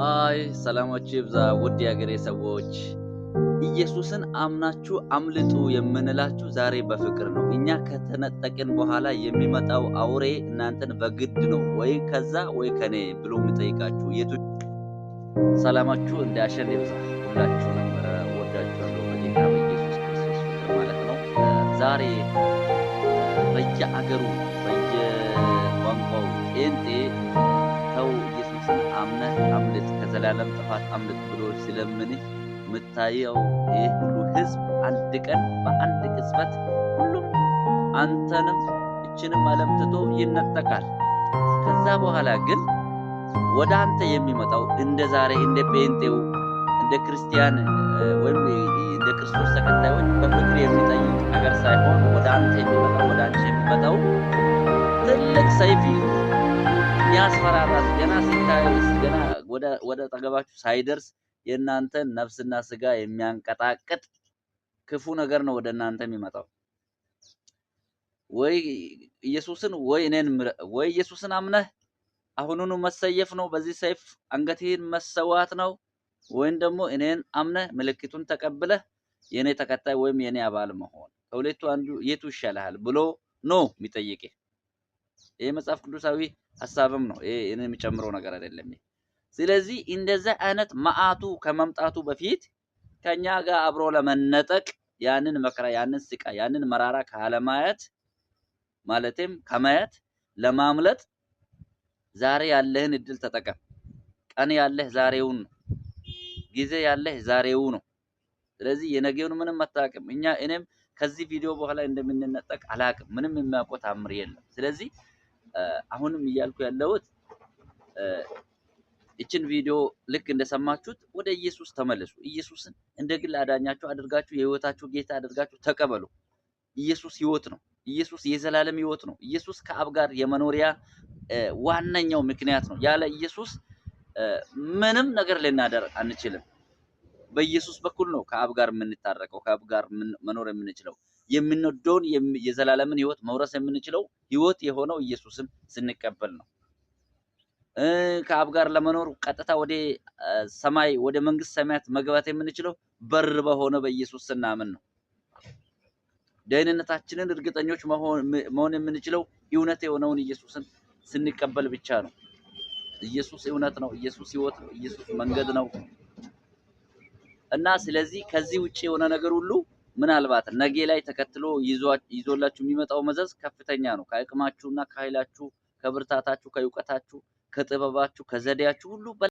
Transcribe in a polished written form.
አይ ሰላማችሁ ይብዛ ውድ የአገሬ ሰዎች። ኢየሱስን አምናችሁ አምልጡ የምንላችሁ ዛሬ በፍቅር ነው። እኛ ከተነጠቅን በኋላ የሚመጣው አውሬ እናንተን በግድ ነው ወይ ከዛ ወይ ከኔ ብሎ የሚጠይቃችሁ የቱ። ሰላማችሁ እንዳሸን ይብዛ። ሁላችሁንም ወዳችኋለሁ በጌታ በኢየሱስ ክርስቶስ ፍቅር ማለት ነው። ዛሬ በየአገሩ በየቋንቋው ጴንጤ ተው ኢየሱስን አምነህ አምልጥ ከዘላለም ጥፋት አምልጥ ብሎ ሲለምንህ የምታየው ይህ ሁሉ ህዝብ አንድ ቀን በአንድ ቅጽበት ሁሉም አንተንም እችንም ዓለም ትቶ ይነጠቃል። ከዛ በኋላ ግን ወደ አንተ የሚመጣው እንደ ዛሬ እንደ ጴንጤው እንደ ክርስቲያን ወይም እንደ ክርስቶስ ተከታዮች በፍቅር የሚጠይቅ ነገር ሳይሆን ወደ አንተ የሚመጣው ወደ አንቺ የሚመጣው ትልቅ ሰይፍ የሚያስፈራራት ገና ሲታዩስ ገና ወደ ጠገባችሁ ሳይደርስ የእናንተን ነፍስና ስጋ የሚያንቀጣቅጥ ክፉ ነገር ነው ወደ እናንተ የሚመጣው። ወይ ኢየሱስን ወይ ኢየሱስን አምነህ አሁኑኑ መሰየፍ ነው፣ በዚህ ሰይፍ አንገትህን መሰዋት ነው። ወይም ደግሞ እኔን አምነህ ምልክቱን ተቀብለህ የኔ ተከታይ ወይም የኔ አባል መሆን። ከሁለቱ አንዱ የቱ ይሻልሃል ብሎ ነው የሚጠይቅህ። ይሄ መጽሐፍ ቅዱሳዊ ሐሳብም ነው። ይሄ እኔ የሚጨምረው ነገር አይደለም። ስለዚህ እንደዛ አይነት መዓቱ ከመምጣቱ በፊት ከኛ ጋር አብሮ ለመነጠቅ ያንን መከራ፣ ያንን ስቃይ፣ ያንን መራራ ካለማየት ማለትም ከማየት ለማምለጥ ዛሬ ያለህን እድል ተጠቀም። ቀን ያለህ ዛሬውን ነው። ጊዜ ያለህ ዛሬው ነው። ስለዚህ የነገውን ምንም አታውቅም። እኔም ከዚህ ቪዲዮ በኋላ እንደምንነጠቅ አላውቅም። ምንም የሚያውቀው ታምር የለም። ስለዚህ አሁንም እያልኩ ያለሁት እችን ቪዲዮ ልክ እንደሰማችሁት ወደ ኢየሱስ ተመለሱ። ኢየሱስን እንደ ግል አዳኛችሁ አድርጋችሁ የህይወታችሁ ጌታ አድርጋችሁ ተቀበሉ። ኢየሱስ ህይወት ነው። ኢየሱስ የዘላለም ህይወት ነው። ኢየሱስ ከአብ ጋር የመኖሪያ ዋነኛው ምክንያት ነው። ያለ ኢየሱስ ምንም ነገር ልናደርግ አንችልም። በኢየሱስ በኩል ነው ከአብ ጋር የምንታረቀው፣ ከአብ ጋር መኖር የምንችለው። የምንወደውን የዘላለምን ህይወት መውረስ የምንችለው ህይወት የሆነው ኢየሱስን ስንቀበል ነው። ከአብ ጋር ለመኖር ቀጥታ ወደ ሰማይ ወደ መንግስት ሰማያት መግባት የምንችለው በር በሆነ በኢየሱስ ስናምን ነው። ደህንነታችንን እርግጠኞች መሆን የምንችለው እውነት የሆነውን ኢየሱስን ስንቀበል ብቻ ነው። ኢየሱስ እውነት ነው። ኢየሱስ ህይወት ነው። ኢየሱስ መንገድ ነው እና ስለዚህ ከዚህ ውጪ የሆነ ነገር ሁሉ ምናልባት ነገ ላይ ተከትሎ ይዞላችሁ የሚመጣው መዘዝ ከፍተኛ ነው። ከአቅማችሁና ከኃይላችሁ፣ ከብርታታችሁ፣ ከእውቀታችሁ፣ ከጥበባችሁ፣ ከዘዴያችሁ ሁሉ